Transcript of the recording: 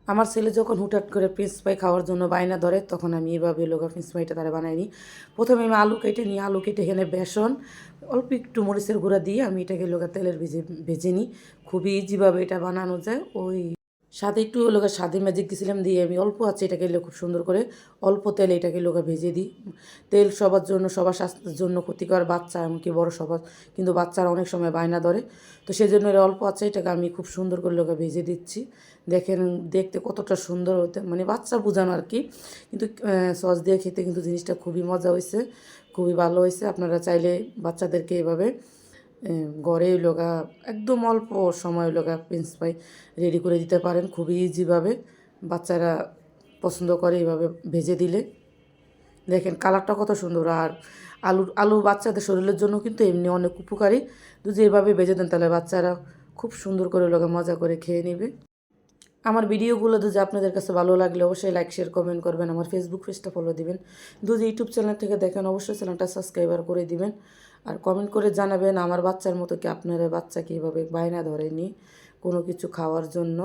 আমার ছেলে যখন হুটহাট করে ফ্রেঞ্চ ফ্রাই খাওয়ার জন্য বায়না ধরে তখন আমি এভাবে লোকা ফ্রেঞ্চ ফ্রাইটা তারা বানাই নিই। প্রথমে আমি আলু কেটে নিই, আলু কেটে এখানে বেসন অল্প একটু মরিচের গুঁড়া দিয়ে আমি এটাকে লোকা তেলের ভেজে নিই। খুবই ইজিভাবে এটা বানানো যায়। ওই সাথে একটু লোকা স্বাদে ম্যাজিক দিয়েছিলাম, দিয়ে আমি অল্প আছে এটাকে খুব সুন্দর করে অল্প তেলে এটাকে লোকা ভেজে দিই। তেল সবার জন্য, সবার স্বাস্থ্যের জন্য ক্ষতিকর, বাচ্চা এমনকি বড় সবার, কিন্তু বাচ্চারা অনেক সময় বায়না ধরে। তো সেই জন্য এর অল্প আছে এটাকে আমি খুব সুন্দর করে লোকা ভেজে দিচ্ছি। দেখেন দেখতে কতটা সুন্দর হতে, মানে বাচ্চা বোঝানো আর কি, কিন্তু সস দিয়ে খেতে কিন্তু জিনিসটা খুবই মজা হয়েছে, খুবই ভালো হয়েছে। আপনারা চাইলে বাচ্চাদেরকে এভাবে ঘরে লগা একদম অল্প সময় লগা ফ্রেঞ্চ ফ্রাই রেডি করে দিতে পারেন খুবই ইজিভাবে। বাচ্চারা পছন্দ করে এভাবে ভেজে দিলে। দেখেন কালারটা কত সুন্দর। আর আলু বাচ্চাদের শরীরের জন্য কিন্তু এমনি অনেক উপকারী। যদি এভাবে ভেজে দেন তাহলে বাচ্চারা খুব সুন্দর করে লগা মজা করে খেয়ে নেবে। আমার ভিডিওগুলো যদি আপনাদের কাছে ভালো লাগলে অবশ্যই লাইক শেয়ার কমেন্ট করবেন, আমার ফেসবুক পেজটা ফলো দিবেন। যদি ইউটিউব চ্যানেল থেকে দেখেন অবশ্যই চ্যানেলটা সাবস্ক্রাইবার করে দিবেন। আর কমেন্ট করে জানাবেন আমার বাচ্চার মতো কি আপনারা বাচ্চা কীভাবে বায়না ধরেনি কোনো কিছু খাওয়ার জন্য।